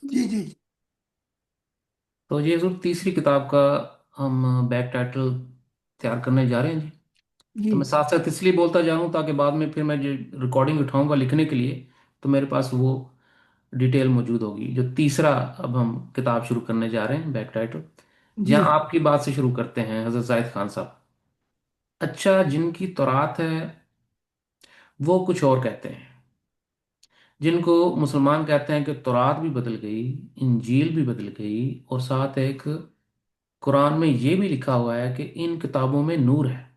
जी जी तो ये जो तीसरी किताब का हम बैक टाइटल तैयार करने जा रहे हैं जी। जी। तो मैं साथ साथ इसलिए बोलता जा रहा हूँ ताकि बाद में फिर मैं जो रिकॉर्डिंग उठाऊंगा लिखने के लिए, तो मेरे पास वो डिटेल मौजूद होगी। जो तीसरा अब हम किताब शुरू करने जा रहे हैं बैक टाइटल, जी जहाँ आपकी बात से शुरू करते हैं हजरत जायद खान साहब। अच्छा, जिनकी तौरात है वो कुछ और कहते हैं, जिनको मुसलमान कहते हैं कि तौरात भी बदल गई, इंजील भी बदल गई, और साथ एक कुरान में ये भी लिखा हुआ है कि इन किताबों में नूर है।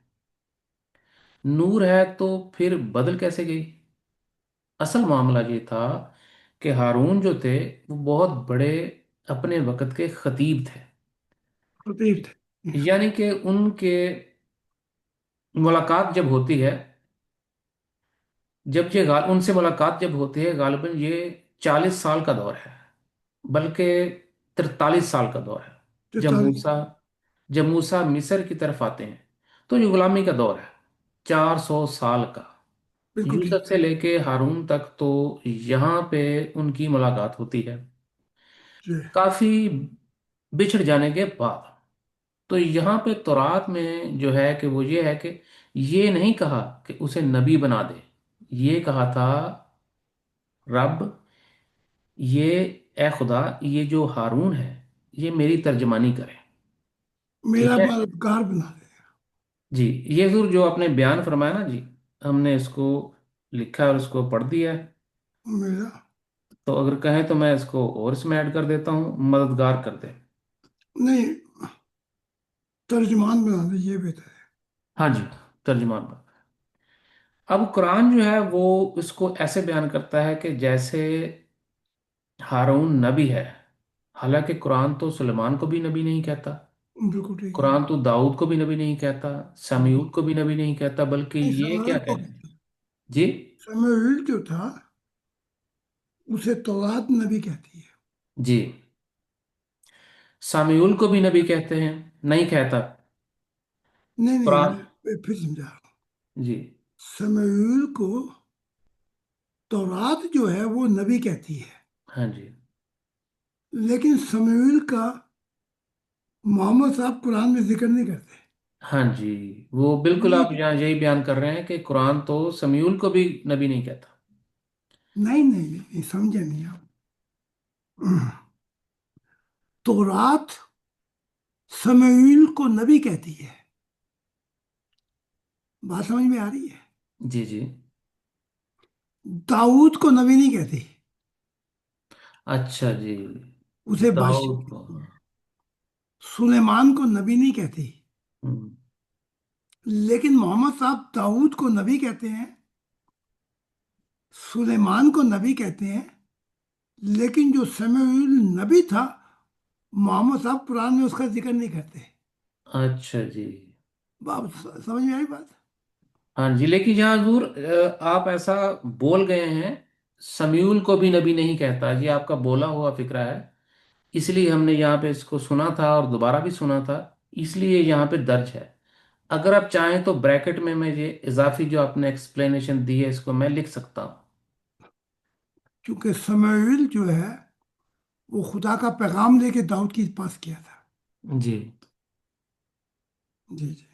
नूर है तो फिर बदल कैसे गई? असल मामला ये था कि हारून जो थे वो बहुत बड़े अपने वक्त के खतीब थे। खतीब थे। यानी कि उनके मुलाकात जब होती है, उनसे मुलाकात जब होती है, गालिबन ये 40 साल का दौर है, बल्कि 43 साल का दौर है। जब 43। मूसा जब मूसा मिस्र की तरफ आते हैं तो ये गुलामी का दौर है, 400 साल का। बिल्कुल ठीक। यूसुफ से लेके हारून तक तो यहाँ पे उनकी मुलाकात होती है, जी। काफी बिछड़ जाने के बाद। तो यहाँ पे तौरात में जो है कि वो ये है कि ये नहीं कहा कि उसे नबी बना दे, ये कहा था रब, ये ए खुदा, ये जो हारून है ये मेरी तर्जमानी करे। ठीक मेरा है मददगार बना दे। जी। ये जो जो आपने बयान फरमाया ना जी, हमने इसको लिखा है और इसको पढ़ दिया है। मेरा। तो अगर कहें तो मैं इसको और इसमें ऐड कर देता हूँ, मददगार कर दे। नहीं, तर्जुमान बना दे ये बेहतर है। हाँ जी, तर्जुमान। अब कुरान जो है वो इसको ऐसे बयान करता है कि जैसे हारून नबी है। हालांकि कुरान तो सुलेमान को भी नबी नहीं कहता, बिल्कुल ठीक है। कुरान तो दाऊद को भी नबी नहीं कहता, हम्म। समयूद को भी नबी नहीं कहता, बल्कि नहीं, ये क्या समूएल को कहते हैं कहते हैं। जी। समूएल जो था उसे तौरात नबी कहती है। जी, सामीउल को भी नबी कहते हैं, नहीं कहता नहीं नहीं, कुरान। मैं फिर समझा रहा हूँ। जी। समूएल को तौरात जो है वो नबी कहती है। हाँ जी। लेकिन समूएल का मोहम्मद साहब कुरान में जिक्र नहीं करते। हाँ जी, वो बिल्कुल ये आप यहाँ यही बयान कर रहे हैं कि कुरान तो समयूल को भी नबी नहीं कहता। नहीं नहीं नहीं, नहीं समझे नहीं आप। तौरात समूएल को नबी कहती है। बात समझ में आ रही है? जी जी। दाऊद को नबी नहीं कहती, अच्छा जी। उसे बादशाह दाऊद को, कहती है। हाँ। सुलेमान को नबी नहीं कहती। हम्म। लेकिन मोहम्मद साहब दाऊद को नबी कहते हैं, सुलेमान को नबी कहते हैं। लेकिन जो समूएल नबी था, मोहम्मद साहब कुरान में उसका जिक्र नहीं करते। अच्छा जी। बात समझ में आई बात? हाँ जी, लेकिन यहाँ हजूर आप ऐसा बोल गए हैं, समयूल को भी नबी नहीं कहता, ये आपका बोला हुआ फिक्रा है। इसलिए हमने यहाँ पे इसको सुना था और दोबारा भी सुना था, इसलिए यहाँ पे दर्ज है। अगर आप चाहें तो ब्रैकेट में मैं ये इजाफी जो आपने एक्सप्लेनेशन दी है इसको मैं लिख सकता हूँ। क्योंकि समूएल जो है वो खुदा का पैगाम लेके दाऊद के पास किया था। जी। जी जी।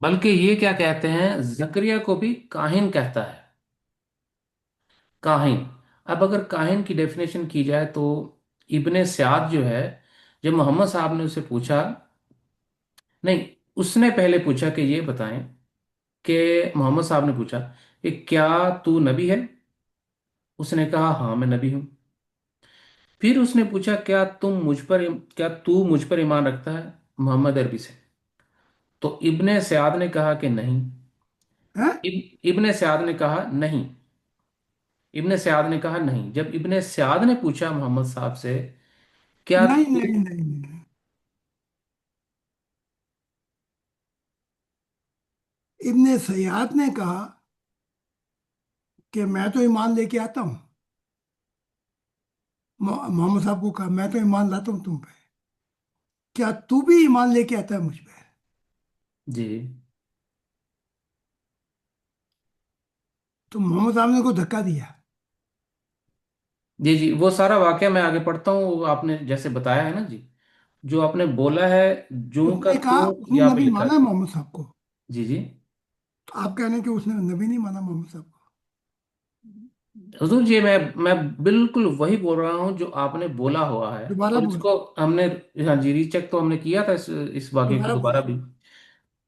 बल्कि ये क्या कहते हैं, जकरिया को भी काहिन कहता है, काहिन। अब अगर काहिन की डेफिनेशन की जाए तो इब्ने सयाद जो है, जब मोहम्मद साहब ने उसे पूछा, नहीं, उसने पहले पूछा कि ये बताएं कि मोहम्मद साहब ने पूछा कि क्या तू नबी है? उसने कहा हाँ मैं नबी हूं। फिर उसने पूछा क्या तू मुझ पर ईमान रखता है, मोहम्मद अरबी से? तो इब्ने सयाद ने कहा कि नहीं। है? इब्ने सयाद ने कहा नहीं। इब्ने सयाद ने कहा नहीं। जब इब्ने सयाद ने पूछा मोहम्मद साहब से, क्या नहीं तू, नहीं नहीं नहीं। इब्ने सयाद ने कहा कि मैं तो ईमान लेके आता हूँ। मोहम्मद साहब को कहा मैं तो ईमान लाता हूँ तुम पे। क्या तू भी ईमान लेके आता है मुझ पे? जी तो मोहम्मद साहब ने को धक्का दिया। जी जी, वो सारा वाक्य मैं आगे पढ़ता हूँ, वो आपने जैसे बताया है ना जी, जो आपने बोला है, जूं का उसने कहा, तू उसने यहाँ पे नबी लिखा माना है है। मोहम्मद साहब को। जी जी। तो आप कह रहे हैं कि उसने नबी नहीं माना मोहम्मद साहब को। हुजूर जी, मैं बिल्कुल वही बोल रहा हूँ जो आपने बोला हुआ है, दोबारा और बोल। इसको हमने, हाँ जी, रीचेक तो हमने किया था इस वाक्य को दोबारा दोबारा बोलिए। भी।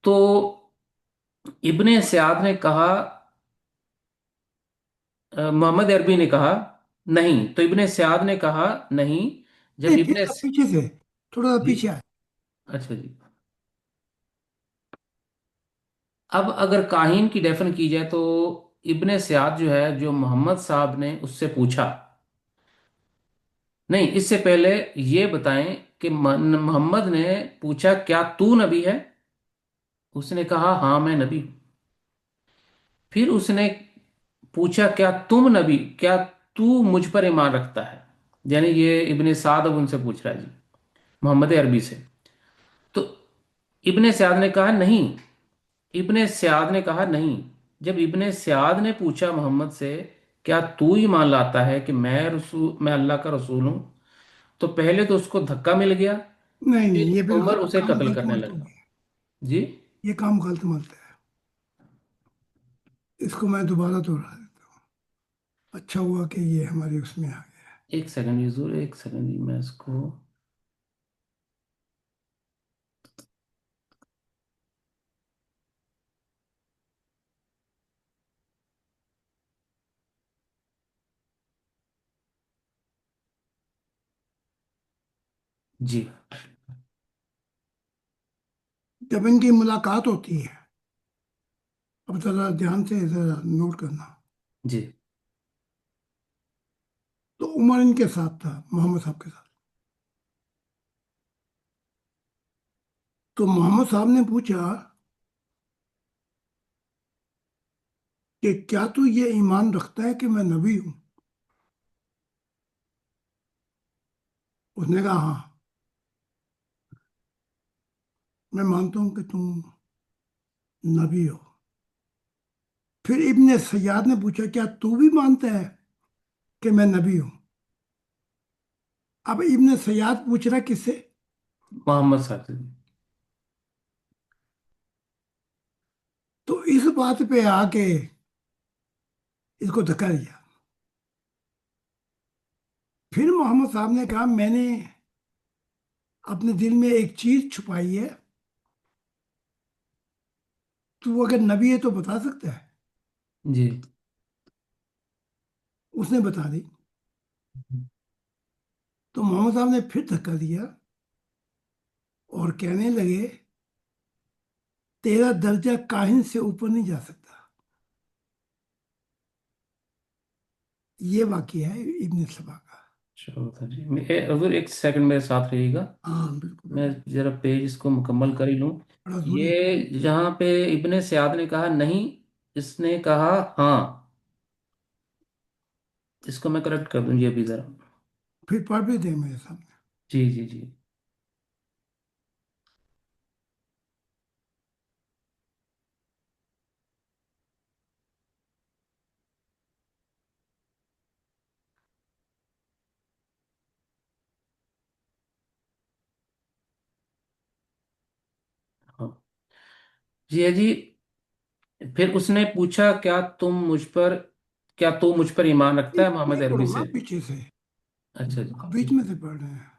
तो इब्ने सयाद ने कहा, मोहम्मद अरबी ने कहा नहीं, तो इब्ने सयाद ने कहा नहीं। जब नहीं, फिर इब्ने आप पीछे से, थोड़ा सा जी, पीछे आए। अच्छा जी। अब अगर काहिन की डेफिन की जाए तो इब्ने सयाद जो है, जो मोहम्मद साहब ने उससे पूछा, नहीं, इससे पहले ये बताएं कि मोहम्मद ने पूछा क्या तू नबी है? उसने कहा हाँ मैं नबी हूं। फिर उसने पूछा क्या तुम नबी, क्या तू मुझ पर ईमान रखता है? यानी ये इब्ने साद अब उनसे पूछ रहा है जी, मोहम्मद अरबी से। तो इब्ने सयाद ने कहा नहीं, इब्ने सयाद ने कहा नहीं। जब इब्ने सयाद ने पूछा मोहम्मद से क्या तू ही मान लाता है कि मैं अल्लाह का रसूल हूं, तो पहले तो उसको धक्का मिल गया, नहीं नहीं, फिर ये उमर बिल्कुल उसे काम कत्ल गलत करने मत हो लगा। गया। जी। ये काम गलत मत है। इसको मैं दोबारा दोहरा देता हूँ। अच्छा हुआ कि ये हमारे उसमें आ गया। एक सेकंड यूजर, एक सेकंड जी, मैं इसको, जी जब इनकी मुलाकात होती है, अब जरा ध्यान से जरा नोट करना। जी तो उमर इनके साथ था, मोहम्मद साहब के साथ। तो मोहम्मद साहब ने पूछा कि क्या तू ये ईमान रखता है कि मैं नबी हूं? उसने कहा हाँ, मैं मानता हूं कि तुम नबी हो। फिर इब्ने सैयाद ने पूछा क्या तू भी मानता है कि मैं नबी हूं? अब इब्ने सैयाद पूछ रहा किससे? मोहम्मद साहब से। तो इस बात पे आके इसको धक्का दिया। फिर मोहम्मद साहब ने कहा मैंने अपने दिल में एक चीज छुपाई है, तू अगर नबी है तो बता सकता है। जी उसने बता दी। तो मोहम्मद साहब ने फिर धक्का दिया और कहने लगे तेरा दर्जा काहिन से ऊपर नहीं जा सकता। ये वाक्य है इब्न सबा का। चलो जी, अगर एक सेकंड मेरे साथ रहिएगा, हाँ बिल्कुल मैं बिल्कुल। जरा पेज इसको मुकम्मल कर ही लूँ। बड़ा जरूरी है। ये जहाँ पे इब्ने सयाद ने कहा नहीं, इसने कहा हाँ, इसको मैं करेक्ट कर दूँ जी अभी जरा। फिर पढ़ भी दे मेरे सामने। जी जी जी। हाँ जी, है जी। फिर उसने पूछा क्या तू मुझ पर ईमान रखता है, मोहम्मद नहीं अरबी पढ़ो ना से। पीछे से। अच्छा आप जी। बीच में से पढ़ रहे हैं।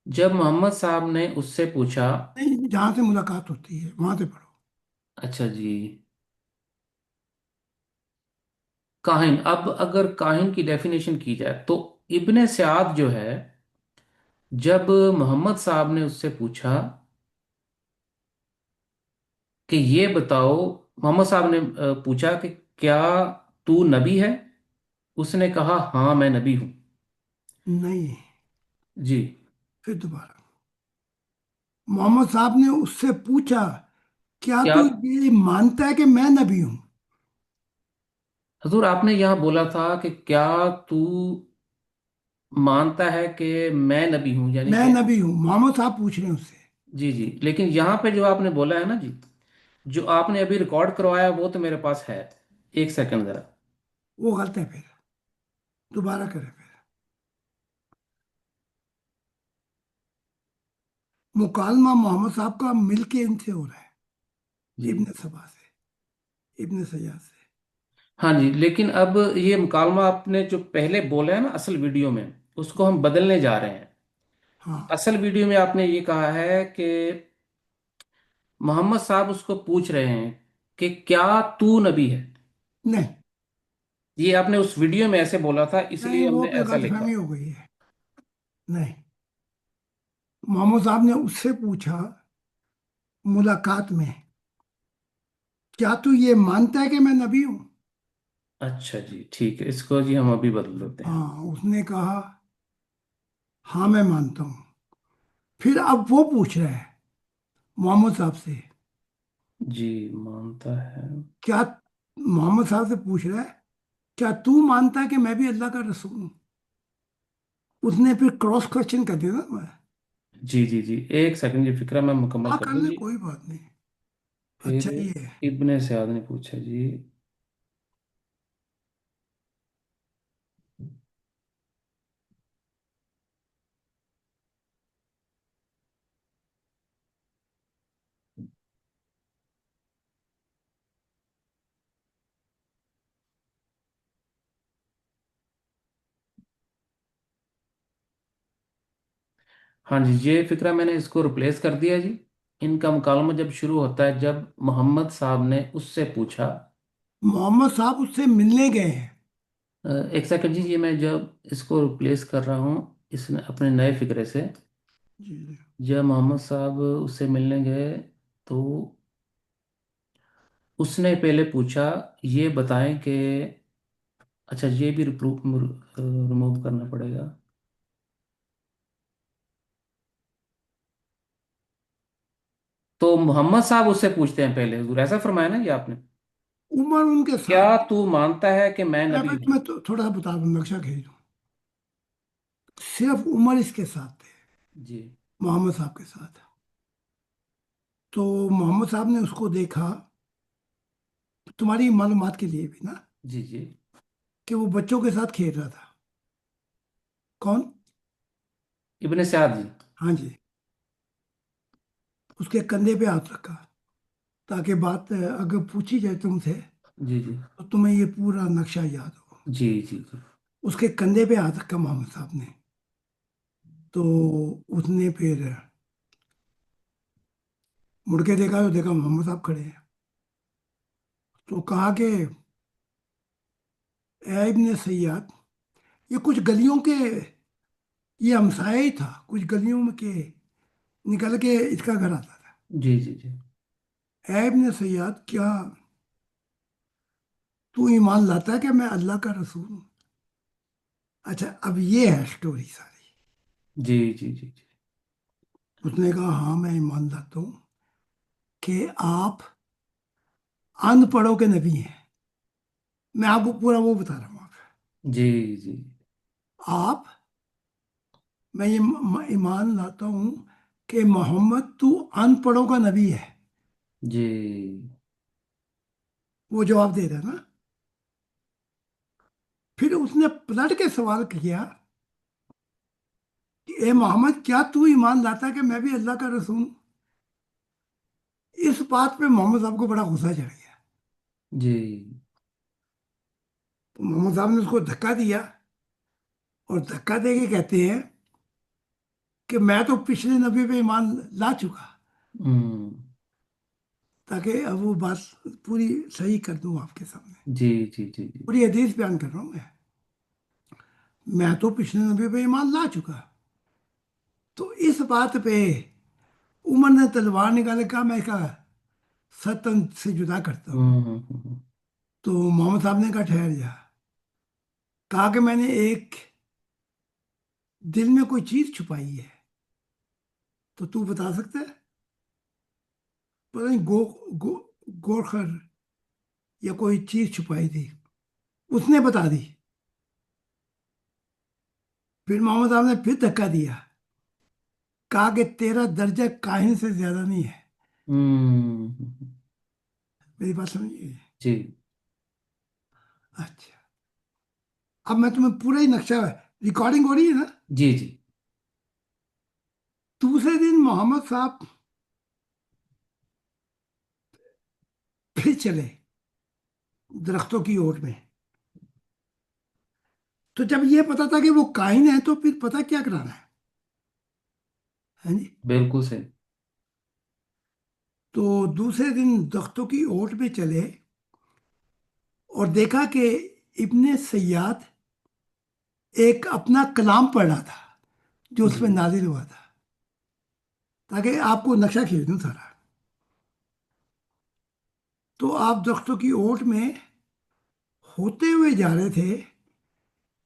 जब मोहम्मद साहब ने उससे पूछा, नहीं, जहां से मुलाकात होती है वहां से पढ़ो। अच्छा जी, काहिन, अब अगर काहिन की डेफिनेशन की जाए तो इब्ने सयाद जो है, जब मोहम्मद साहब ने उससे पूछा कि ये बताओ, मोहम्मद साहब ने पूछा कि क्या तू नबी है? उसने कहा हाँ मैं नबी हूं। नहीं, जी। फिर दोबारा मोहम्मद साहब ने उससे पूछा क्या क्या, तू ये मानता है कि मैं नबी हूं? हजूर आपने यहाँ बोला था कि क्या तू مانتا ہے کہ میں نبی ہوں، یعنی میں کہ نبی ہوں، محمد صاحب پوچھ رہے ہیں اس سے۔ جی جی، لیکن یہاں پہ جو آپ نے بولا ہے نا جی، جو آپ نے ابھی ریکارڈ کروایا وہ تو میرے پاس ہے، ایک سیکنڈ ذرا۔ وہ غلط ہے، پھر دوبارہ کریں پھر۔ مکالمہ محمد صاحب کا مل کے ان سے ہو رہا ہے، جی ابن سبا سے، ابن سیاد سے۔ ہاں جی، لیکن اب یہ مکالمہ آپ نے جو پہلے بولا ہے نا اصل ویڈیو میں، اس کو ہم بدلنے جا رہے ہیں۔ ہاں، اصل ویڈیو میں آپ نے یہ کہا ہے کہ محمد صاحب اس کو پوچھ رہے ہیں کہ کیا تو نبی ہے؟ نہیں یہ آپ نے اس ویڈیو میں ایسے بولا تھا، اس نہیں، لیے ہم وہ نے پہ ایسا غلط لکھا۔ فہمی ہو گئی ہے۔ نہیں، محمد صاحب نے اس سے پوچھا ملاقات میں، کیا تو یہ مانتا ہے کہ میں نبی ہوں؟ اچھا جی ٹھیک ہے، اس کو جی ہم ابھی بدل دیتے ہیں۔ ہاں، اس نے کہا ہاں میں مانتا ہوں۔ پھر اب وہ پوچھ رہا ہے محمد صاحب سے، جی مانتا ہے۔ کیا، محمد صاحب سے پوچھ رہا ہے کیا تو مانتا ہے کہ میں بھی اللہ کا رسول ہوں؟ اس نے پھر کراس کوشچن کر دیا نا۔ جی جی جی، ایک سیکنڈ جی، فکرہ میں مکمل ہاں کر کر دوں لیں، جی۔ کوئی بات نہیں۔ پھر اچھا یہ ہے، ابن سعد نے پوچھا جی۔ ہاں جی، یہ فکرہ میں نے اس کو ریپلیس کر دیا جی۔ ان کا مکالمہ جب شروع ہوتا ہے جب محمد صاحب نے اس سے پوچھا، محمد صاحب اس سے ملنے گئے ہیں۔ ایک سیکنڈ جی، یہ میں جب اس کو ریپلیس کر رہا ہوں اس نے اپنے نئے فکرے سے، جی جی۔ جب محمد صاحب اس سے ملنے گئے تو اس نے پہلے پوچھا یہ بتائیں کہ، اچھا یہ بھی ریموو کرنا پڑے گا۔ تو محمد صاحب اس سے پوچھتے ہیں پہلے، حضور ایسا فرمایا نا یہ آپ نے، عمر ان کے کیا ساتھ تو مانتا ہے کہ میں میں نبی بس ہوں؟ میں تو تھوڑا سا بتا دوں، نقشہ کھینچ دوں۔ صرف عمر اس کے ساتھ تھے، جی محمد صاحب کے ساتھ۔ تو محمد صاحب نے اس کو دیکھا، تمہاری معلومات کے لیے بھی نا، جی جی کہ وہ بچوں کے ساتھ کھیل رہا تھا۔ کون؟ ابن سعد جی۔ ہاں جی، اس کے کندھے پہ ہاتھ رکھا تاکہ بات اگر پوچھی جائے تم سے جی جی تو تمہیں یہ پورا نقشہ یاد ہو۔ جی جی جی اس کے کندھے پہ ہاتھ رکھا محمد صاحب نے، تو اس نے پھر مڑ کے دیکھا تو دیکھا محمد صاحب کھڑے ہیں، تو کہا کہ اے ابن سیاد، یہ کچھ گلیوں کے، یہ ہمسایہ ہی تھا، کچھ گلیوں میں کے نکل کے اس کا گھر آتا تھا۔ جی جی جی اے ابن سیاد، کیا تو ایمان لاتا ہے کہ میں اللہ کا رسول ہوں؟ اچھا اب یہ ہے سٹوری ساری۔ جی جی جی جی اس نے کہا ہاں میں ایمان لاتا ہوں کہ آپ ان پڑھوں کے نبی ہیں۔ میں آپ کو پورا وہ بتا رہا ہوں آپ، جی جی آپ میں یہ ایمان لاتا ہوں کہ محمد تو ان پڑھوں کا نبی ہے۔ جی وہ جواب دے رہا ہے نا۔ پھر اس نے پلٹ کے سوال کیا کہ اے محمد، کیا تو ایمان لاتا ہے کہ میں بھی اللہ کا رسول ہوں؟ اس بات پہ محمد صاحب کو بڑا غصہ چڑھ گیا۔ جی تو محمد صاحب نے اس کو دھکا دیا، اور دھکا دے کے کہتے ہیں کہ میں تو پچھلے نبی پہ ایمان لا چکا، ہوں تاکہ اب وہ بات پوری صحیح کر دوں آپ کے سامنے۔ جی جی جی جی پوری حدیث بیان کر رہا ہوں میں تو پچھلے نبی پہ ایمان لا چکا۔ تو اس بات پہ عمر نے تلوار نکالے، کہا میں اس کا سر تن سے جدا کرتا ہوں۔ تو محمد صاحب نے کہا ٹھہر جا، کہا کہ میں نے ایک دل میں کوئی چیز چھپائی ہے، تو بتا سکتا ہے؟ پتہ نہیں گورخر یا کوئی چیز چھپائی تھی، اس نے بتا دی۔ फिर मोहम्मद साहब ने फिर धक्का दिया, कहा कि तेरा दर्जा काहिन से ज्यादा नहीं है। हम्म। मेरी बात समझिए। जी अच्छा, अब मैं तुम्हें पूरा ही नक्शा, रिकॉर्डिंग हो रही है ना। जी जी। दूसरे दिन मोहम्मद साहब फिर चले दरख्तों की ओट में। तो जब ये पता था कि वो काहिन है, तो फिर पता क्या कराना है जी। बिल्कुल सही। तो दूसरे दिन दरख्तों की ओट में चले और देखा कि इब्ने सैयाद एक अपना कलाम पढ़ रहा था जो उसमें जी नाजिल हुआ था, ताकि आपको नक्शा खींच दूं सारा। तो आप दरख्तों की ओट में होते हुए जा रहे थे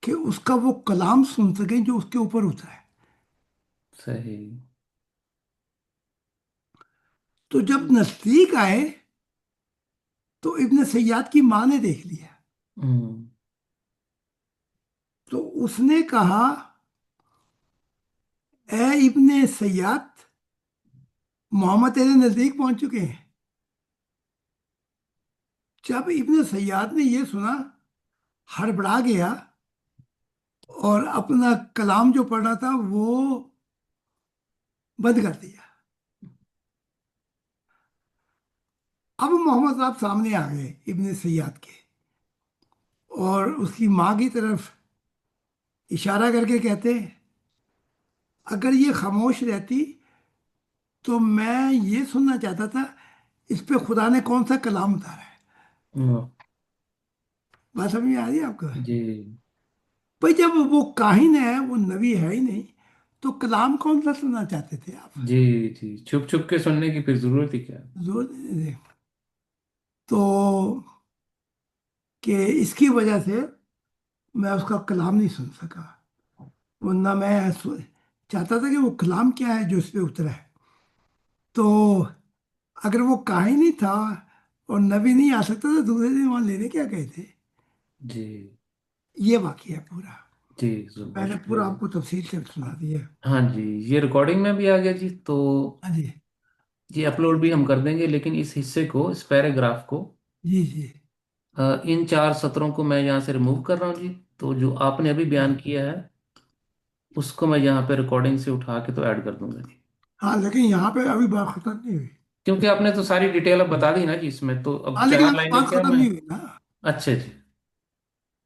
कि उसका वो कलाम सुन सकें जो उसके ऊपर उतरा है। सही। तो जब नजदीक आए तो इब्ने सैयाद की माँ ने देख लिया। हम्म। तो उसने कहा, ए इब्ने सैयाद, मोहम्मद तेरे नजदीक पहुंच चुके हैं। जब इब्ने सैयाद ने यह सुना, हड़बड़ा गया और अपना कलाम जो पढ़ रहा था वो बंद कर दिया। अब मोहम्मद साहब सामने आ गए इब्ने सैयाद के, और उसकी माँ की तरफ इशारा करके कहते, अगर ये खामोश रहती तो मैं ये सुनना चाहता था इस पे खुदा ने कौन सा कलाम उतारा है। हम्म, बात समझ में आ रही है आपको। जी भाई जब वो काहिन है, वो नबी है ही नहीं, तो कलाम कौन सा सुनना चाहते थे आप। जी जी, छुप छुप के सुनने की फिर जरूरत ही क्या। जो तो कि इसकी वजह से मैं उसका कलाम नहीं सुन सका, वरना मैं चाहता था कि वो कलाम क्या है जो इस पे उतरा है। तो अगर वो काहिन ही था और नबी नहीं आ सकता तो दूसरे दिन वहां लेने क्या गए थे। जी ये वाकया है पूरा। जी, बहुत मैंने शुक्रिया पूरा जी। आपको तफसील से सुना दिया। हाँ जी, ये रिकॉर्डिंग में भी आ गया जी, तो हाँ जी। ये अपलोड भी हम कर देंगे, लेकिन इस हिस्से को, इस पैराग्राफ को, जी जी। इन 4 सत्रों को मैं यहाँ से रिमूव कर रहा हूँ जी। तो जो आपने अभी बयान किया है उसको मैं यहाँ पे रिकॉर्डिंग से उठा के तो ऐड कर दूंगा जी। हाँ, लेकिन यहाँ पे अभी बात खत्म नहीं हुई। क्योंकि आपने तो सारी डिटेल अब बता दी ना जी इसमें, तो अब हाँ, लेकिन चार अभी लाइनें बात क्या खत्म मैं। नहीं हुई ना। अच्छा जी।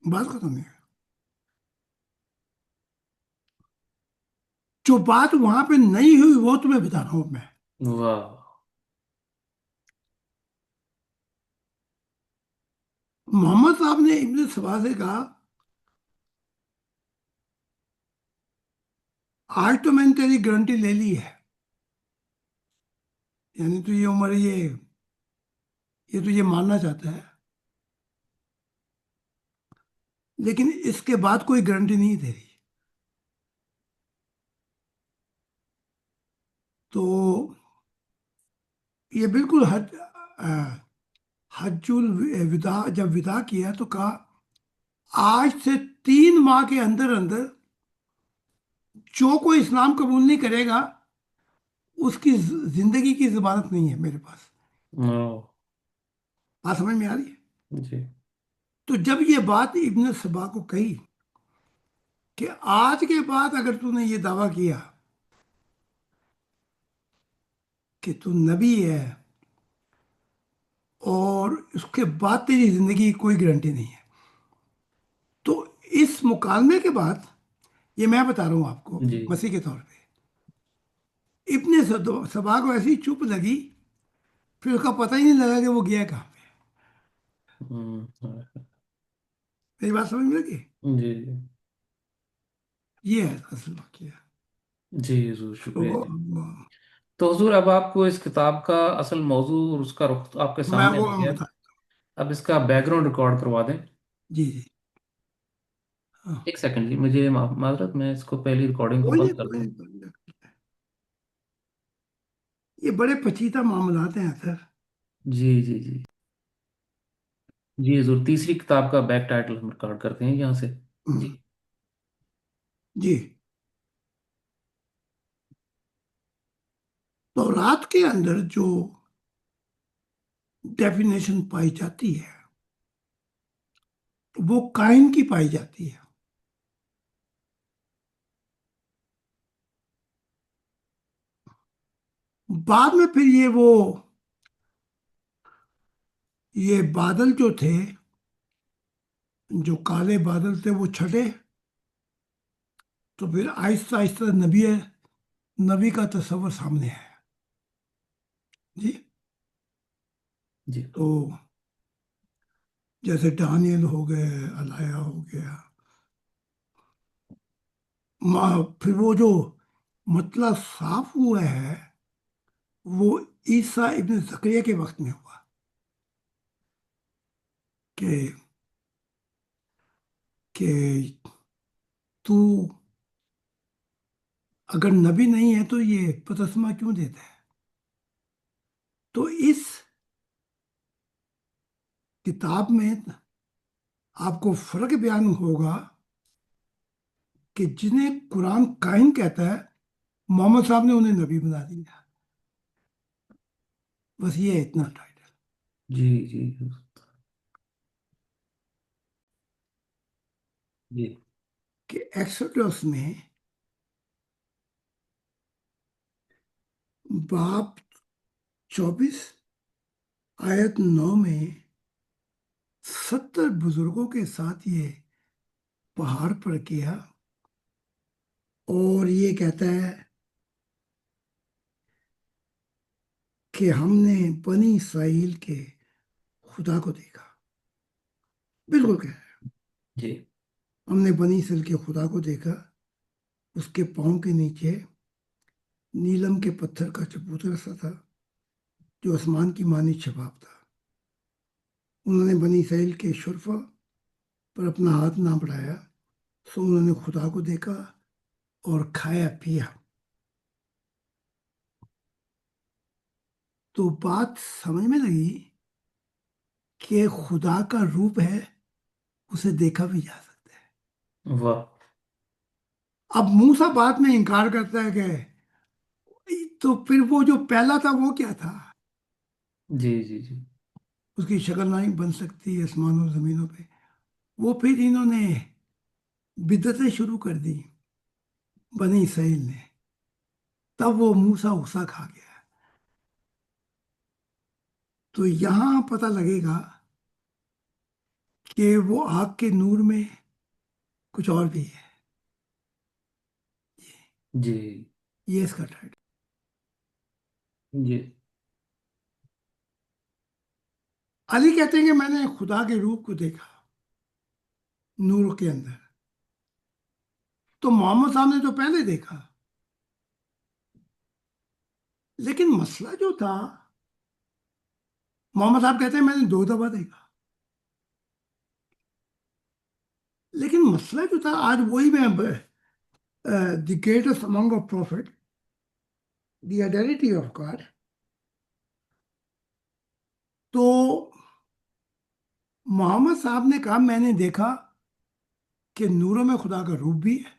बात खत्म नहीं हुई। जो बात वहां पे नहीं हुई वो तुम्हें बता रहा हूं मैं। वाह। मोहम्मद साहब ने इब्ने सभा से कहा, आज तो मैंने तेरी गारंटी ले ली है, यानी तू ये उम्र, ये तो ये मानना चाहता है, लेकिन इसके बाद कोई गारंटी नहीं तेरी। तो ये बिल्कुल हज्जुल विदा, जब विदा किया तो कहा, आज से 3 माह के अंदर अंदर जो कोई इस्लाम कबूल नहीं करेगा उसकी जिंदगी की जमानत नहीं है मेरे पास। ओ, बात समझ में आ रही है। जी तो जब ये बात इब्न सबा को कही कि आज के बाद अगर तूने ये दावा किया कि तू नबी है और उसके बाद तेरी जिंदगी की कोई गारंटी नहीं है, तो इस मुकालमे के बाद, ये मैं बता रहा हूं आपको जी। मसीह के तौर पे, इब्ने सबा को ऐसी चुप लगी, फिर उसका पता ही नहीं लगा कि वो गया कहाँ पे। हम्म, मेरी बात समझ में लगी। जी जी ये है असल वाकया। जी, जरूर तो शुक्रिया जी। तो हुजूर, अब आपको इस किताब का असल मौजू और उसका रुख आपके मैं सामने वो आ गया है। बता, अब इसका बैकग्राउंड रिकॉर्ड करवा दें। जी जी। हाँ, एक सेकंड जी, मुझे माजरत, मैं इसको पहली रिकॉर्डिंग को कोई नहीं बंद कर कोई दूं। नहीं कोई नहीं। ये बड़े पचीता मामलात हैं सर। जी जी जी जी, जरूर तीसरी किताब का बैक टाइटल हम रिकॉर्ड करते हैं यहाँ से। जी। जी। तो रात के अंदर जो डेफिनेशन पाई जाती है वो काइन की पाई जाती है। बाद में फिर ये बादल जो थे, जो काले बादल थे वो छटे। तो फिर आहिस्ता आहिस्ता नबी नबी का तस्वर सामने है। जी। जी। तो जैसे डानियल हो गए, अलाया हो गया, फिर वो जो मतलब साफ हुआ है वो ईसा इब्न जकरिया के वक्त में हुआ कि कि तू अगर नबी नहीं है तो ये बपतिस्मा क्यों देता है। तो इस किताब में आपको फर्क बयान होगा कि जिन्हें कुरान कायम कहता है, मोहम्मद साहब ने उन्हें नबी बना दिया। बस ये है इतना टाइटल। जी। जी। जी। कि एक्सोडस में बाप 24 आयत 9 में 70 बुजुर्गों के साथ ये पहाड़ पर किया, और ये कहता है कि हमने बनी इसराइल के खुदा को देखा। बिल्कुल कह रहा है। जी। हमने बनी इसराइल के खुदा को देखा। उसके पाँव के नीचे नीलम के पत्थर का चबूतरा सा था जो आसमान की मानी शबाब था। उन्होंने बनी इसराइल के शुरफा पर अपना हाथ ना बढ़ाया, सो उन्होंने खुदा को देखा और खाया पिया। तो बात समझ में लगी कि खुदा का रूप है, उसे देखा भी जा सकता है। वाह। अब मूसा बाद में इनकार करता है कि तो फिर वो जो पहला था वो क्या था। जी। जी। जी। उसकी शक्ल नहीं बन सकती आसमानों जमीनों पे। वो फिर इन्होंने बिदतें शुरू कर दी बनी इसराइल ने। तब वो मूसा उसा खा गया। तो यहां पता लगेगा कि वो आग के नूर में कुछ और भी है। जी। ये इसका टाइटल। जी। अली कहते हैं कि मैंने खुदा के रूप को देखा नूर के अंदर। तो मोहम्मद साहब ने तो पहले देखा, लेकिन मसला जो था, मोहम्मद साहब कहते हैं मैंने 2 दफा देखा। लेकिन मसला जो था, आज वही मैं the greatest among of profit, the identity of God. तो मोहम्मद साहब ने कहा मैंने देखा कि नूरों में खुदा का रूप भी है।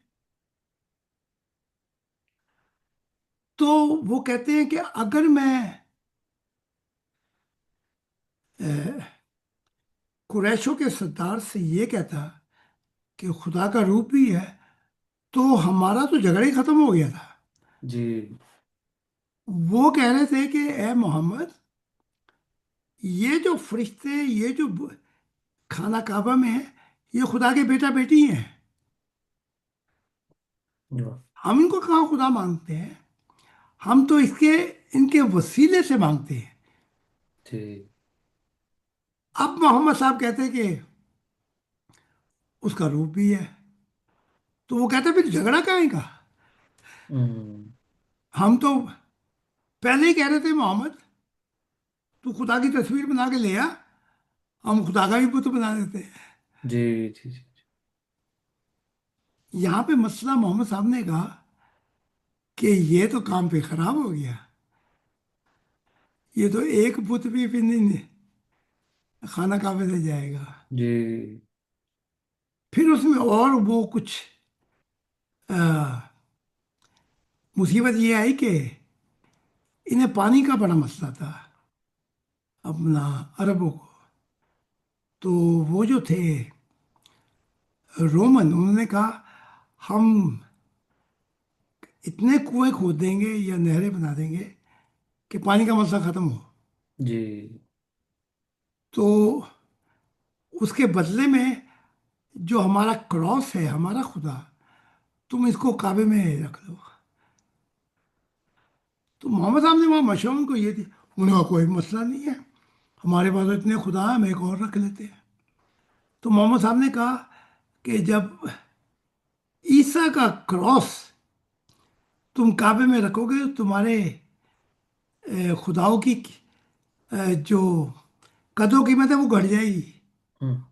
तो वो कहते हैं कि अगर मैं अ, कुरैशों के सरदार से ये कहता कि खुदा का रूप भी है, तो हमारा तो झगड़ा ही खत्म हो गया था। जी। वो कह रहे थे कि ए मोहम्मद, ये जो फरिश्ते, ये जो खाना काबा में है, ये खुदा के बेटा बेटी हैं। वाह। हम इनको कहाँ खुदा मानते हैं। हम तो इसके इनके वसीले से मांगते हैं। जी। अब मोहम्मद साहब कहते हैं कि उसका रूप भी है। तो वो कहते हैं फिर झगड़ा काहे का। हम्म। हम तो पहले ही कह रहे थे मोहम्मद, तू खुदा की तस्वीर बना के ले आ, हम खुदा का भी पुत्र बना देते हैं। जी। जी। जी। यहाँ पे मसला मोहम्मद साहब ने कहा कि ये तो काम पे खराब हो गया। ये तो एक पुत्र भी फिर नहीं खाना काबे से जाएगा। जी। फिर उसमें और वो कुछ मुसीबत ये आई कि इन्हें पानी का बड़ा मसला था, अपना अरबों को। तो वो जो थे रोमन, उन्होंने कहा हम इतने कुएं खोद देंगे या नहरें बना देंगे कि पानी का मसला खत्म हो। जी। तो उसके बदले में जो हमारा क्रॉस है, हमारा खुदा, तुम इसको काबे में रख लो। तो मोहम्मद साहब ने वहाँ मशवरा उनको ये दिया। उन्होंने कहा कोई मसला नहीं है, हमारे पास तो इतने खुदा हैं, हम एक और रख लेते हैं। तो मोहम्मद साहब ने कहा कि जब ईसा का क्रॉस तुम काबे में रखोगे तो तुम्हारे खुदाओं की जो कदर कीमत है वो घट जाएगी। हम्म।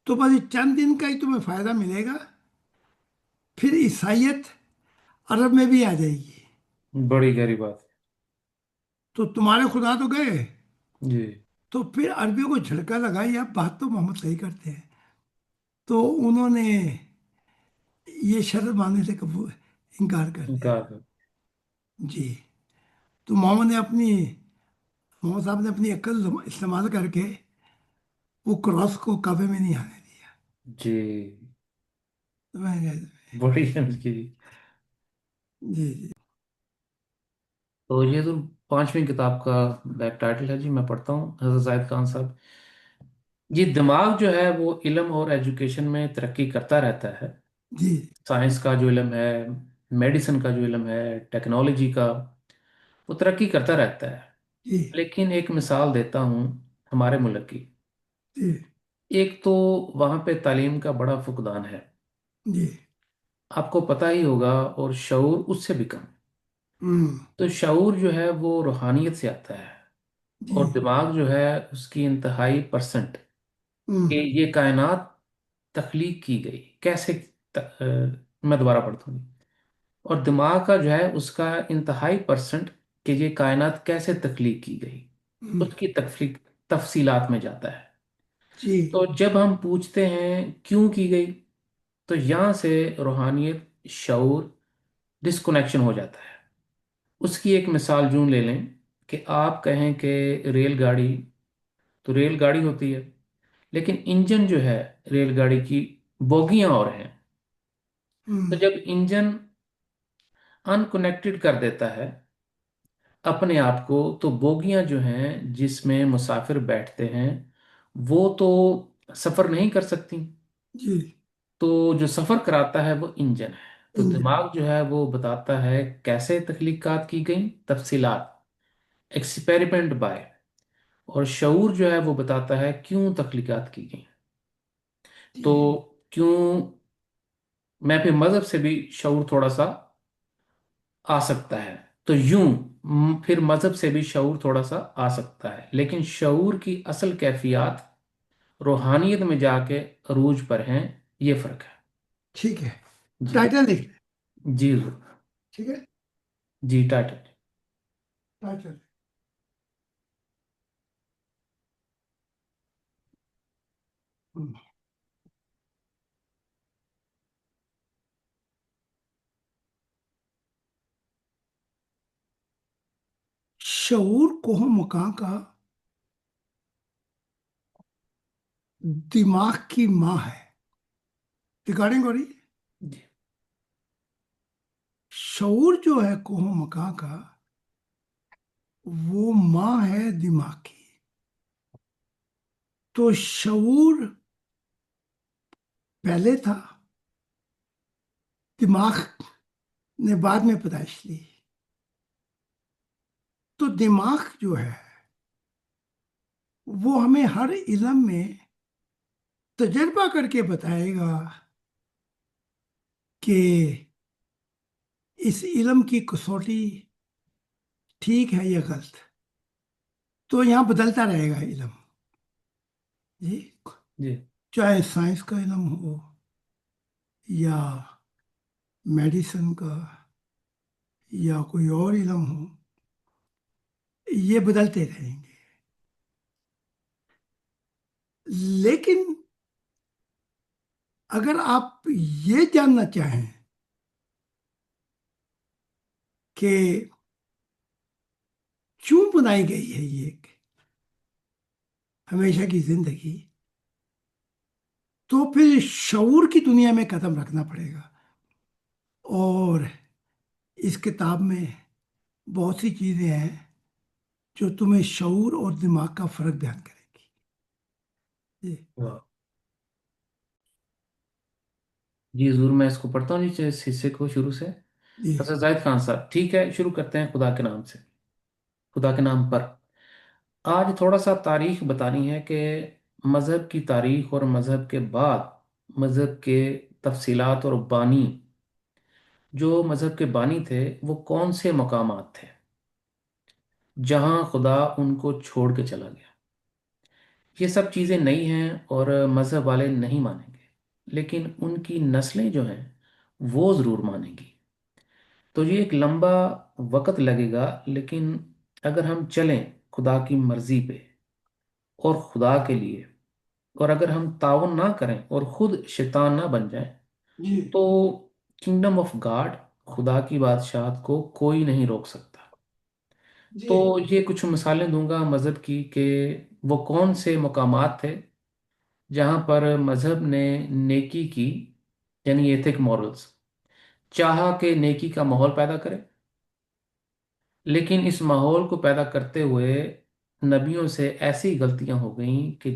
तो बस ये चंद दिन का ही तुम्हें फायदा मिलेगा, फिर ईसाइयत अरब में भी आ जाएगी। बड़ी गहरी बात तो तुम्हारे खुदा तो गए। है। जी। तो फिर अरबियों को झटका लगा, या बात तो मोहम्मद सही करते हैं। तो उन्होंने ये शर्त मानने से कबूल इनकार कर दिया। इनकार कर। जी। तो मोहम्मद साहब ने अपनी अक्ल इस्तेमाल करके वो क्रॉस को काबे में नहीं आने दिया। जी। तो मैं बड़ी समझ की जी। जी जी तो ये तो पांचवी किताब का बैक टाइटल है जी, मैं पढ़ता हूँ हज़रत जाहिद खान साहब। ये दिमाग जो है वो इल्म और एजुकेशन में तरक्की करता रहता है। जी साइंस का जो इल्म है, मेडिसिन का जो इल्म है, टेक्नोलॉजी का, वो तरक्की करता रहता है। जी लेकिन एक मिसाल देता हूँ हमारे मुल्क की। जी एक तो वहाँ पे तालीम का बड़ा फुकदान है, जी। आपको पता ही होगा, और शऊर उससे भी कम। हम्म। तो शऊर जो है वो रूहानियत से आता है, जी। और दिमाग जो है उसकी इंतहाई परसेंट कि हम्म। ये कायनात तख्लीक की गई कैसे। मैं दोबारा पढ़ता हूँ। और दिमाग का जो है उसका इंतहाई परसेंट कि ये कायनात कैसे तख्लीक की गई, हम्म। उसकी तफलीक तफसीलात में जाता है। जी तो जब हम पूछते हैं क्यों की गई, तो यहाँ से रूहानियत, शऊर डिस्कनेक्शन हो जाता है। उसकी एक मिसाल यूं ले लें कि आप कहें कि रेलगाड़ी, तो रेलगाड़ी होती है, लेकिन इंजन जो है रेलगाड़ी की, बोगियां और हैं। तो हम्म। जब इंजन अनकनेक्टेड कर देता है अपने आप को, तो बोगियां जो हैं जिसमें मुसाफिर बैठते हैं वो तो सफर नहीं कर सकती। जी। तो जो सफर कराता है वो इंजन है। तो इंजन। दिमाग जो है वो बताता है कैसे तख्लीकात की गई, तफसीलात, एक्सपेरिमेंट बाय। और शऊर जो है वो बताता है क्यों तख्लीकात की गई। तो जी क्यों, मैं फिर मजहब से भी शऊर थोड़ा सा आ सकता है। तो यूं फिर मजहब से भी शऊर थोड़ा सा आ सकता है, लेकिन शऊर की असल कैफियत रूहानियत में जाके अरूज पर हैं। ये फर्क है। ठीक है। जी। टाइटल लिख ले। जी हुजूर। ठीक है। जी टाइटल। टाइटल। हम्म। शऊर कोह मकां का दिमाग की माँ है। रिकॉर्डिंग हो रही है। जी। शऊर जो है कोह मकां का, वो माँ है दिमाग की। तो शऊर पहले था, दिमाग ने बाद में पैदाइश ली। तो दिमाग जो है वो हमें हर इल्म में तजर्बा करके बताएगा कि इस इल्म की कसौटी ठीक है या गलत। तो यहाँ बदलता रहेगा इल्म। जी। जी। चाहे साइंस का इल्म हो या मेडिसिन का या कोई और इल्म हो, ये बदलते रहेंगे। लेकिन اگر آپ یہ جاننا چاہیں کہ کیوں بنائی گئی ہے یہ ہمیشہ کی زندگی، تو پھر شعور کی دنیا میں قدم رکھنا پڑے گا، اور اس کتاب میں بہت سی چیزیں ہیں جو تمہیں شعور اور دماغ کا فرق بیان کرے گی. جی. واہ. جی ضرور، میں اس کو پڑھتا ہوں جی، اس حصے کو شروع سے. جی. حضرت زاہد خان صاحب، ٹھیک ہے، شروع کرتے ہیں خدا کے نام سے. خدا کے نام پر. آج تھوڑا سا تاریخ بتانی ہے کہ مذہب کی تاریخ اور مذہب کے بعد مذہب کے تفصیلات اور بانی، جو مذہب کے بانی تھے وہ کون سے مقامات تھے جہاں خدا ان کو چھوڑ کے چلا گیا. یہ سب چیزیں نئی ہیں اور مذہب والے نہیں مانیں گے، لیکن ان کی نسلیں جو ہیں وہ ضرور مانیں گی. تو یہ ایک لمبا وقت لگے گا، لیکن اگر ہم چلیں خدا کی مرضی پہ اور خدا کے لیے، اور اگر ہم تعاون نہ کریں اور خود شیطان نہ بن جائیں، جی. تو کنگڈم آف گاڈ، خدا کی بادشاہت کو کوئی نہیں روک سکتا. تو جی. یہ کچھ مثالیں دوں گا مذہب کی کہ وہ کون سے مقامات تھے جہاں پر مذہب نے نیکی کی، یعنی ایتھک مورلز، چاہا کہ نیکی کا ماحول پیدا کرے، لیکن اس ماحول کو پیدا کرتے ہوئے نبیوں سے ایسی غلطیاں ہو گئیں کہ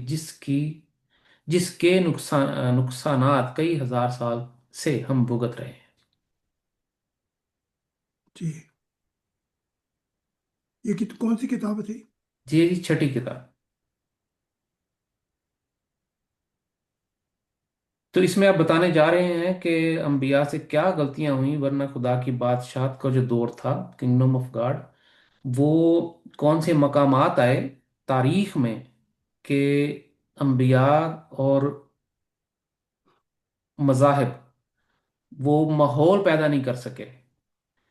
جس کے نقصانات کئی ہزار سال سے ہم بھگت رہے ہیں. جی. یہ کون سی کتاب تھی؟ یہ جی چھٹی کتاب. تو اس میں آپ بتانے جا رہے ہیں کہ انبیاء سے کیا غلطیاں ہوئیں، ورنہ خدا کی بادشاہت کا جو دور تھا، کنگڈم آف گاڈ، وہ کون سے مقامات آئے تاریخ میں کہ انبیاء اور مذاہب وہ ماحول پیدا نہیں کر سکے،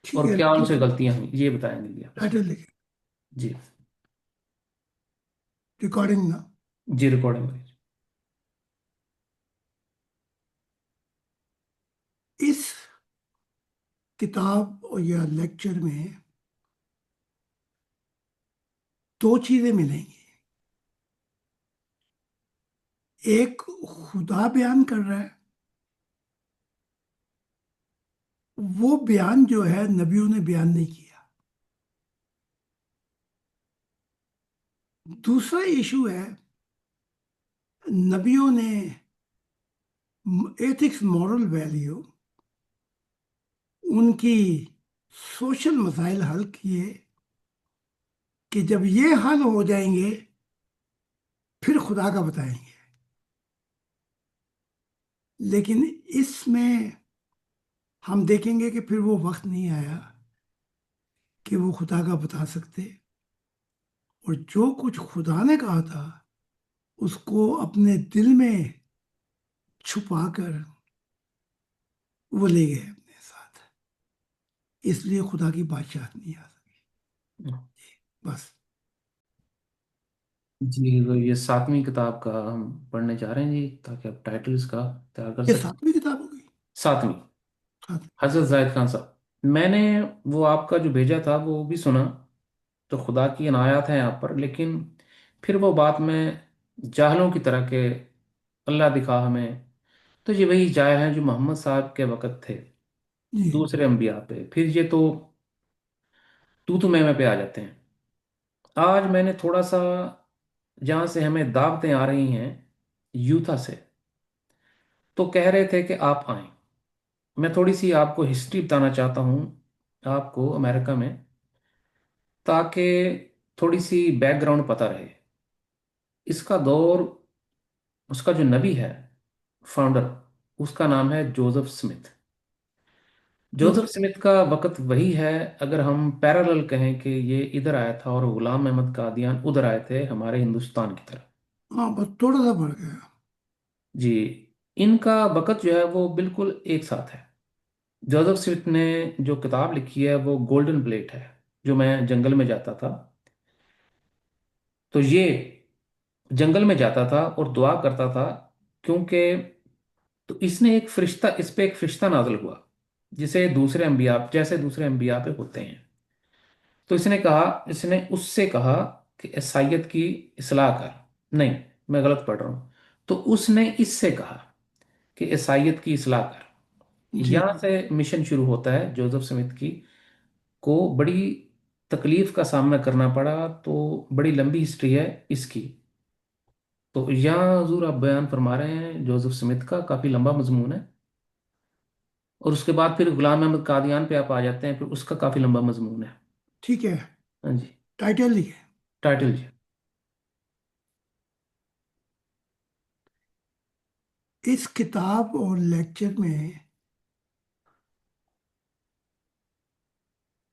ٹھیک اور ہے، کیا ان سے غلطیاں ہوئیں یہ بتائیں گے جی آپ اس میں. ٹائٹل لکھیں. جی. ریکارڈنگ نا. جی ریکارڈنگ میں. اس کتاب اور یا لیکچر میں دو چیزیں ملیں گی. ایک، خدا بیان کر رہا ہے، وہ بیان جو ہے نبیوں نے بیان نہیں کیا. دوسرا ایشو ہے، نبیوں نے ایتھکس، مورل ویلیو، ان کی سوشل مسائل حل کیے کہ جب یہ حل ہو جائیں گے پھر خدا کا بتائیں گے. لیکن اس میں ہم دیکھیں گے کہ پھر وہ وقت نہیں آیا کہ وہ خدا کا بتا سکتے، اور جو کچھ خدا نے کہا تھا اس کو اپنے دل میں چھپا کر وہ لے گئے اپنے ساتھ. اس لیے خدا کی بادشاہت نہیں آ سکی. بس. جی تو یہ ساتویں کتاب کا ہم پڑھنے جا رہے ہیں جی، تاکہ آپ ٹائٹل اس کا تیار کر یہ سکیں. ساتویں کتاب ہو گئی. ساتویں. ساتویں. حضرت زاہد خان صاحب، میں نے وہ آپ کا جو بھیجا تھا وہ بھی سنا، تو خدا کی عنایات ہیں آپ پر، لیکن پھر وہ بات میں جاہلوں کی طرح کہ اللہ دکھا ہمیں، تو یہ وہی جائے ہیں جو محمد صاحب کے وقت تھے جی. دوسرے انبیاء پہ، پھر یہ تو میں پہ آ جاتے ہیں. آج میں نے تھوڑا سا، جہاں سے ہمیں دعوتیں آ رہی ہیں یوتھا سے، تو کہہ رہے تھے کہ آپ آئیں. میں تھوڑی سی آپ کو ہسٹری بتانا چاہتا ہوں آپ کو امریکہ میں، تاکہ تھوڑی سی بیک گراؤنڈ پتہ رہے. اس کا دور، اس کا جو نبی ہے، فاؤنڈر، اس کا نام ہے جوزف سمتھ. جو جوزف سمتھ کا وقت وہی ہے، اگر ہم پیرالل کہیں کہ یہ ادھر آیا تھا اور غلام احمد قادیان ادھر آئے تھے ہمارے ہندوستان کی طرف. ہاں، بس تھوڑا سا فرق ہے. جی. ان کا وقت جو ہے وہ بالکل ایک ساتھ ہے. جوزف سمتھ نے جو کتاب لکھی ہے وہ گولڈن پلیٹ ہے، جو میں جنگل میں جاتا تھا، تو یہ جنگل میں جاتا تھا اور دعا کرتا تھا، کیونکہ تو اس نے ایک فرشتہ، اس پہ ایک فرشتہ نازل ہوا، جسے دوسرے انبیاء جیسے دوسرے انبیاء پہ ہوتے ہیں. تو اس نے اس سے کہا کہ عیسائیت کی اصلاح کر. نہیں، میں غلط پڑھ رہا ہوں. تو اس نے اس سے کہا کہ عیسائیت کی اصلاح کر. جی یہاں سے مشن شروع ہوتا ہے جوزف سمتھ کی. کو بڑی تکلیف کا سامنا کرنا پڑا، تو بڑی لمبی ہسٹری ہے اس کی. تو یہاں حضور آپ بیان فرما رہے ہیں جوزف سمتھ کا کافی لمبا مضمون ہے. اور اس کے بعد پھر غلام احمد قادیان پہ آپ آ جاتے ہیں، پھر اس کا کافی لمبا مضمون ہے. ٹھیک ہے. ہاں جی. ٹائٹل لکھے. ٹائٹل جی. اس کتاب اور لیکچر میں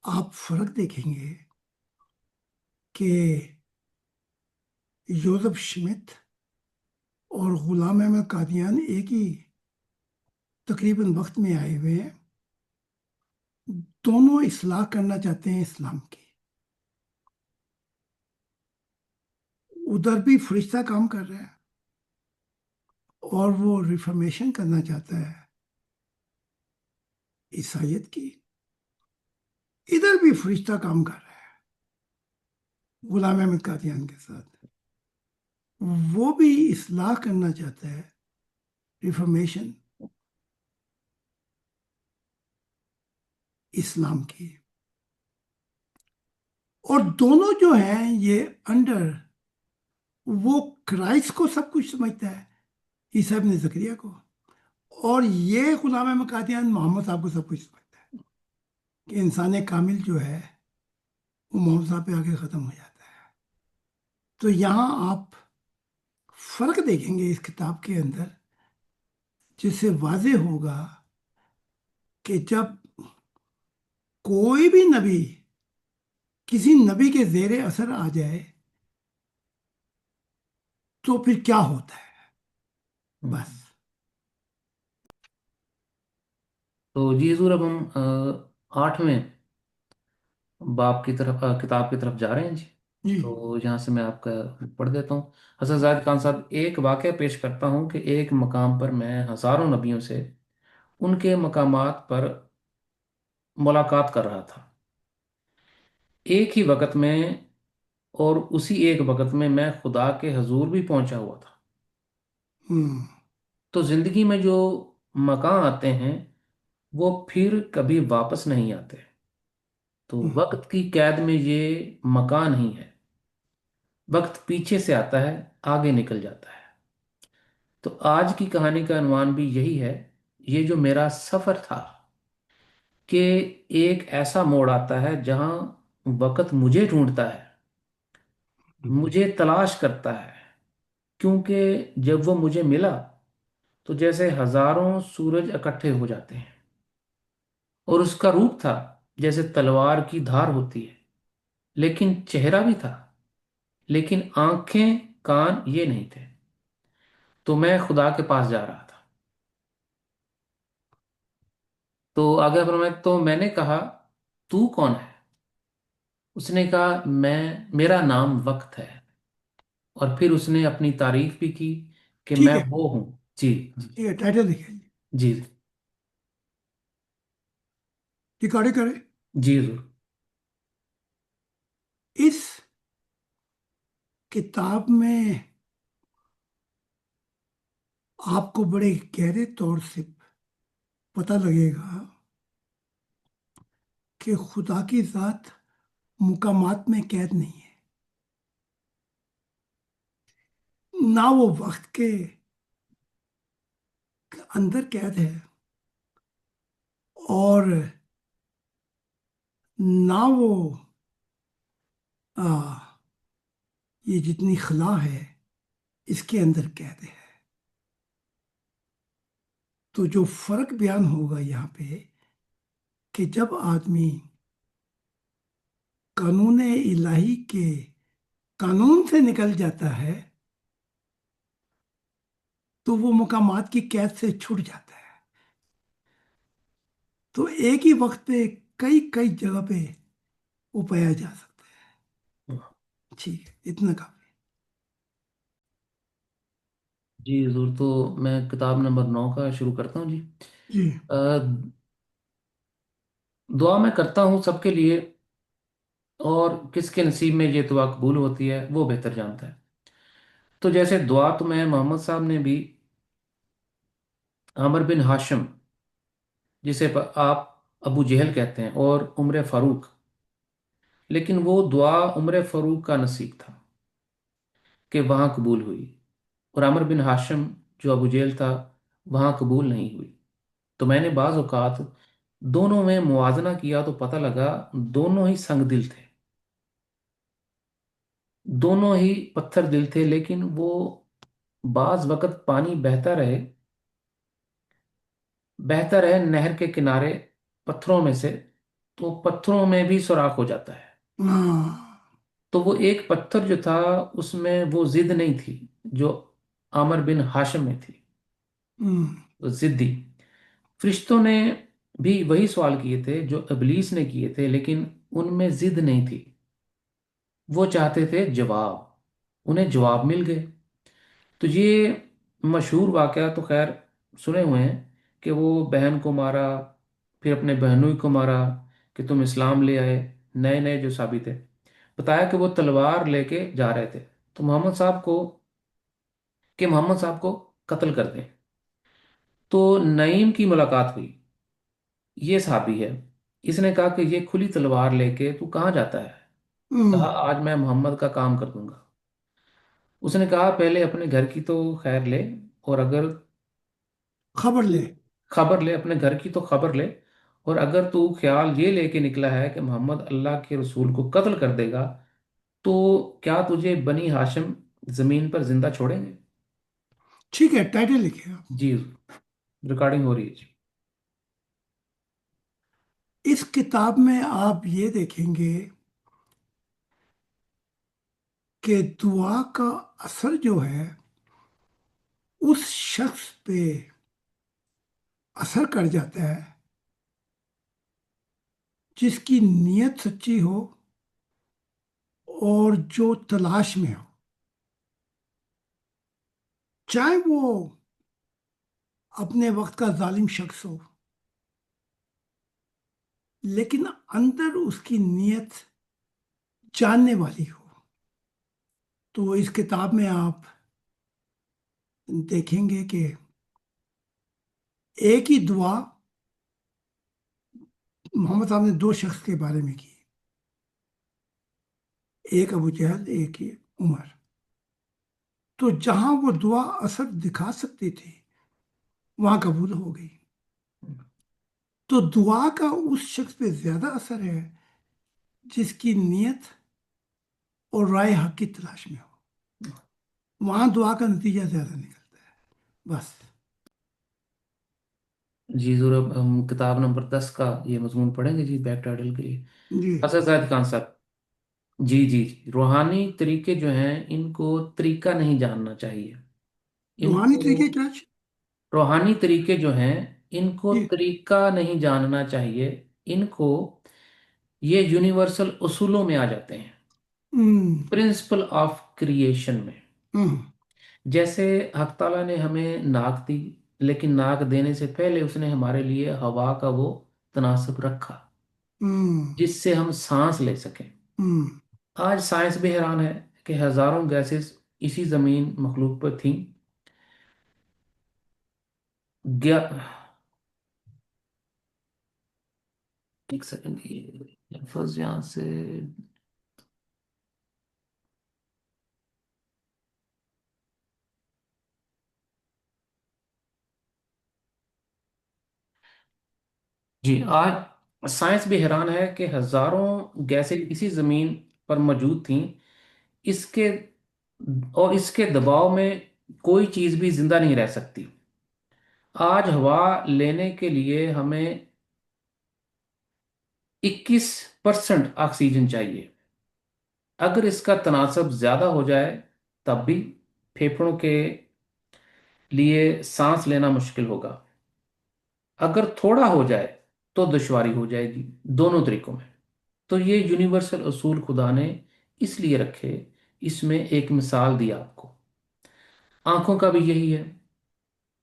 آپ فرق دیکھیں گے کہ یوزف شمت اور غلام احمد قادیان ایک ہی تقریباً وقت میں آئے ہوئے ہیں. دونوں اصلاح کرنا چاہتے ہیں اسلام کی. ادھر بھی فرشتہ کام کر رہا ہے اور وہ ریفارمیشن کرنا چاہتا ہے عیسائیت کی. ادھر بھی فرشتہ کام کر رہا ہے غلام احمد قادیان کے ساتھ. وہ بھی اصلاح کرنا چاہتا ہے، ریفارمیشن اسلام کی. اور دونوں جو ہیں یہ انڈر، وہ کرائسٹ کو سب کچھ سمجھتا ہے، عیسیٰ ابن زکریا کو. اور یہ غلام احمد قادیان محمد صاحب کو سب کچھ سمجھتا ہے کہ انسان کامل جو ہے وہ محمد صاحب پہ آگے ختم ہو جاتا ہے. تو یہاں آپ فرق دیکھیں گے اس کتاب کے اندر، جس سے واضح ہوگا کہ جب کوئی بھی نبی کسی نبی کے زیر اثر آ جائے تو پھر کیا ہوتا ہے. بس. تو جی حضور، اب ہم 8ویں باب کی طرف، کتاب کی طرف جا رہے ہیں جی. جی. تو یہاں سے میں آپ کا پڑھ دیتا ہوں. حضرت زاہد خان صاحب، ایک واقعہ پیش کرتا ہوں کہ ایک مقام پر میں ہزاروں نبیوں سے ان کے مقامات پر ملاقات کر رہا تھا ایک ہی وقت میں، اور اسی ایک وقت میں خدا کے حضور بھی پہنچا ہوا تھا. ہم، تو زندگی میں جو مقام آتے ہیں وہ پھر کبھی واپس نہیں آتے. تو ہم، وقت کی قید میں یہ مقام نہیں ہے. وقت پیچھے سے آتا ہے، آگے نکل جاتا ہے. تو آج کی کہانی کا عنوان بھی یہی ہے، یہ جو میرا سفر تھا، کہ ایک ایسا موڑ آتا ہے جہاں وقت مجھے ڈھونڈتا ہے، مجھے تلاش کرتا ہے. کیونکہ جب وہ مجھے ملا تو جیسے ہزاروں سورج اکٹھے ہو جاتے ہیں، اور اس کا روپ تھا جیسے تلوار کی دھار ہوتی ہے، لیکن چہرہ بھی تھا، لیکن آنکھیں کان یہ نہیں تھے. تو میں خدا کے پاس جا رہا تھا. تو آگے فرمائے، تو میں نے کہا تو کون ہے؟ اس نے کہا میرا نام وقت ہے. اور پھر اس نے اپنی تعریف بھی کی کہ ٹھیک میں ہے. وہ ہوں. جی جی. ٹھیک ہے. ٹائٹل لکھے. جی جی. ریکارڈ کرے. جی ضرور. اس کتاب میں آپ کو بڑے گہرے طور سے پتہ لگے گا کہ خدا کی ذات مقامات میں قید نہیں ہے. نہ وہ وقت کے اندر قید ہے، اور نہ وہ یہ جتنی خلا ہے اس کے اندر قید ہے. تو جو فرق بیان ہوگا یہاں پہ کہ جب آدمی قانون الہی کے قانون سے نکل جاتا ہے تو وہ مقامات کی قید سے چھوٹ جاتا ہے. تو ایک ہی وقت پہ کئی کئی جگہ پہ وہ پایا جا سکتا ہے. ٹھیک ہے، اتنا کافی. جی حضور، تو میں کتاب نمبر 9 کا شروع کرتا ہوں جی۔ جی آ، دعا میں کرتا ہوں سب کے لیے، اور کس کے نصیب میں یہ دعا قبول ہوتی ہے وہ بہتر جانتا ہے۔ تو جیسے دعا تو میں محمد صاحب نے بھی عامر بن ہاشم، جسے آپ ابو جہل کہتے ہیں، اور عمر فاروق، لیکن وہ دعا عمر فاروق کا نصیب تھا کہ وہاں قبول ہوئی، اور عامر بن ہاشم جو ابو جہل تھا وہاں قبول نہیں ہوئی۔ تو میں نے بعض اوقات دونوں میں موازنہ کیا تو پتہ لگا دونوں ہی سنگ دل تھے، دونوں ہی پتھر دل تھے، لیکن وہ بعض وقت پانی بہتا رہے نہر کے کنارے پتھروں میں سے، تو پتھروں میں بھی سوراخ ہو جاتا ہے۔ ہاں تو وہ ایک پتھر جو تھا اس میں وہ ضد نہیں تھی جو عامر بن ہاشم میں تھی، ہوں وہ ضدی۔ فرشتوں نے بھی وہی سوال کیے تھے جو ابلیس نے کیے تھے، لیکن ان میں ضد نہیں تھی، وہ چاہتے تھے جواب، انہیں جواب مل گئے۔ تو یہ مشہور واقعہ تو خیر سنے ہوئے ہیں کہ وہ بہن کو مارا، پھر اپنے بہنوئی کو مارا کہ تم اسلام لے آئے، نئے نئے جو ثابت تھے، بتایا کہ وہ تلوار لے کے جا رہے تھے تو محمد صاحب کو قتل کر دیں۔ تو نعیم کی ملاقات ہوئی، یہ صحابی ہے، اس نے کہا کہ یہ کھلی تلوار لے کے تو کہاں جاتا ہے؟ ہوں کہا آج میں محمد کا کام کر دوں گا۔ اس نے کہا پہلے اپنے گھر کی تو خیر لے، اور اگر خبر لے۔ خبر لے اپنے گھر کی تو خبر لے، اور اگر تو خیال یہ لے کے نکلا ہے کہ محمد اللہ کے رسول کو قتل کر دے گا، تو کیا تجھے بنی ہاشم زمین پر زندہ چھوڑیں گے؟ ٹھیک ہے، ٹائٹل لکھے آپ۔ جی، ریکارڈنگ ہو رہی ہے جی۔ اس کتاب میں آپ یہ دیکھیں گے کہ دعا کا اثر جو ہے اس شخص پہ اثر کر جاتا ہے جس کی نیت سچی ہو اور جو تلاش میں ہو، چاہے وہ اپنے وقت کا ظالم شخص ہو، لیکن اندر اس کی نیت جاننے والی ہو۔ تو اس کتاب میں آپ دیکھیں گے کہ ایک ہی دعا محمد صاحب نے دو شخص کے بارے میں کی، ایک ابو جہل، ایک ہی عمر۔ تو جہاں وہ دعا اثر دکھا سکتی تھی وہاں قبول ہو گئی۔ تو دعا کا اس شخص پہ زیادہ اثر ہے جس کی نیت اور رائے حق کی تلاش میں ہو، وہاں دعا کا نتیجہ زیادہ نکلتا ہے۔ بس۔ جی ضرور، اب ہم کتاب نمبر 10 کا یہ مضمون پڑھیں گے جی، بیک ٹائٹل کے لیے جی اسد زاہد خان صاحب۔ جی جی جی، روحانی طریقے جو ہیں ان کو طریقہ نہیں جاننا چاہیے، ان روحانی کو طریقے کیا؟ روحانی طریقے جو ہیں ان کو جی طریقہ نہیں جاننا چاہیے، ان کو یہ یونیورسل اصولوں میں آ جاتے ہیں، ہم، پرنسپل آف کریشن میں۔ ہم، جیسے حق تعالیٰ نے ہمیں ناک دی، لیکن ناک دینے سے پہلے اس نے ہمارے لیے ہوا کا وہ تناسب رکھا ہم، جس سے ہم سانس لے سکیں۔ ہم، آج سائنس بھی حیران ہے کہ ہزاروں گیسز اسی زمین مخلوق پر تھیں، گیا ایک سیکنڈ، یہ لفظ یہاں سے، جی آج سائنس بھی حیران ہے کہ ہزاروں گیسیں اسی زمین پر موجود تھیں، اس کے اور اس کے دباؤ میں کوئی چیز بھی زندہ نہیں رہ سکتی۔ آج ہوا لینے کے لیے ہمیں 21% آکسیجن چاہیے، اگر اس کا تناسب زیادہ ہو جائے تب بھی پھیپھڑوں کے لیے سانس لینا مشکل ہوگا، اگر تھوڑا ہو جائے تو دشواری ہو جائے گی، دونوں طریقوں میں۔ تو یہ یونیورسل اصول خدا نے اس لیے رکھے، اس میں ایک مثال دی آپ کو آنکھوں کا بھی یہی ہے،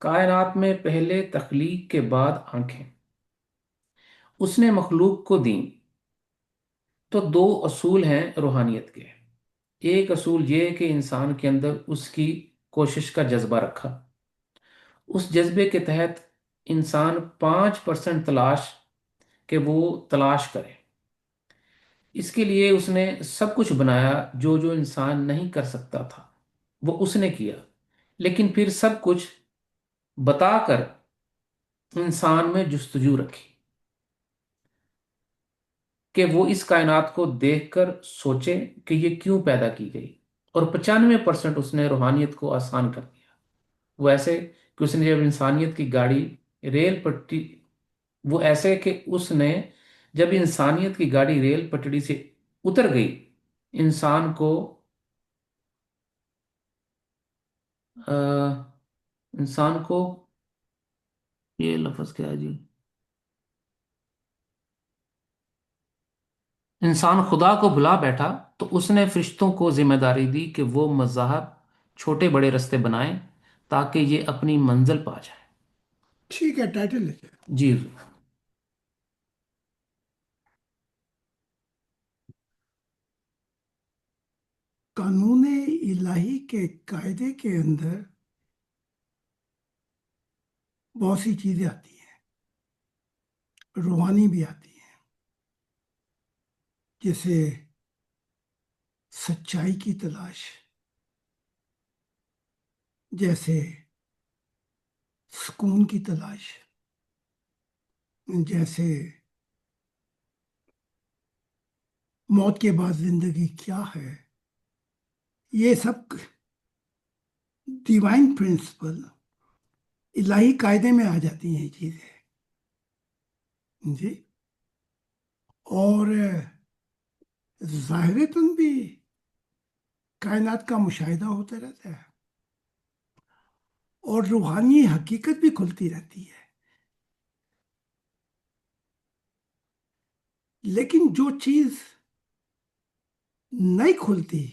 کائنات میں پہلے تخلیق کے بعد آنکھیں اس نے مخلوق کو دیں۔ تو دو اصول ہیں روحانیت کے، ایک اصول یہ کہ انسان کے اندر اس کی کوشش کا جذبہ رکھا، اس جذبے کے تحت انسان 5% تلاش کہ وہ تلاش کرے، اس کے لیے اس نے سب کچھ بنایا جو جو انسان نہیں کر سکتا تھا وہ اس نے کیا، لیکن پھر سب کچھ بتا کر انسان میں جستجو رکھی کہ وہ اس کائنات کو دیکھ کر سوچے کہ یہ کیوں پیدا کی گئی، اور 95% اس نے روحانیت کو آسان کر دیا۔ وہ ایسے کہ اس نے جب انسانیت کی گاڑی ریل پٹری وہ ایسے کہ اس نے جب انسانیت کی گاڑی ریل پٹڑی سے اتر گئی، انسان کو آ، انسان کو یہ لفظ کیا ہے جی، انسان خدا کو بھلا بیٹھا، تو اس نے فرشتوں کو ذمہ داری دی کہ وہ مذاہب چھوٹے بڑے رستے بنائیں تاکہ یہ اپنی منزل پا جائیں۔ ٹھیک ہے، ٹائٹل لے جائیں۔ جی قانون الہی کے قاعدے کے اندر بہت سی چیزیں آتی ہیں، روحانی بھی آتی ہیں، جیسے سچائی کی تلاش، جیسے سکون کی تلاش، جیسے موت کے بعد زندگی کیا ہے، یہ سب ڈیوائن پرنسپل الہی قاعدے میں آ جاتی ہیں یہ چیزیں جی۔ اور ظاہرتاً بھی کائنات کا مشاہدہ ہوتا رہتا ہے، اور روحانی حقیقت بھی کھلتی رہتی ہے، لیکن جو چیز نہیں کھلتی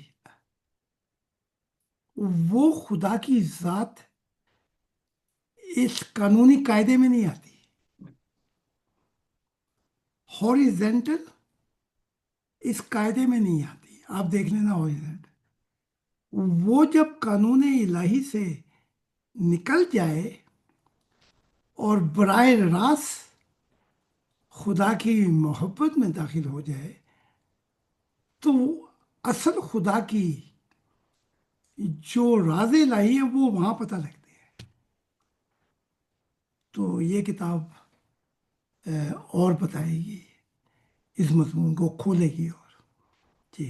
وہ خدا کی ذات اس قانونی قاعدے میں نہیں آتی۔ ہاریزنٹل اس قاعدے میں نہیں آتی، آپ دیکھ لینا ہاریزنٹل وہ جب قانون الہی سے نکل جائے اور براہ راست خدا کی محبت میں داخل ہو جائے تو اصل خدا کی جو راز الہی ہے وہ وہاں پتہ لگتے ہیں۔ تو یہ کتاب اور بتائے گی، اس مضمون کو کھولے گی، اور جی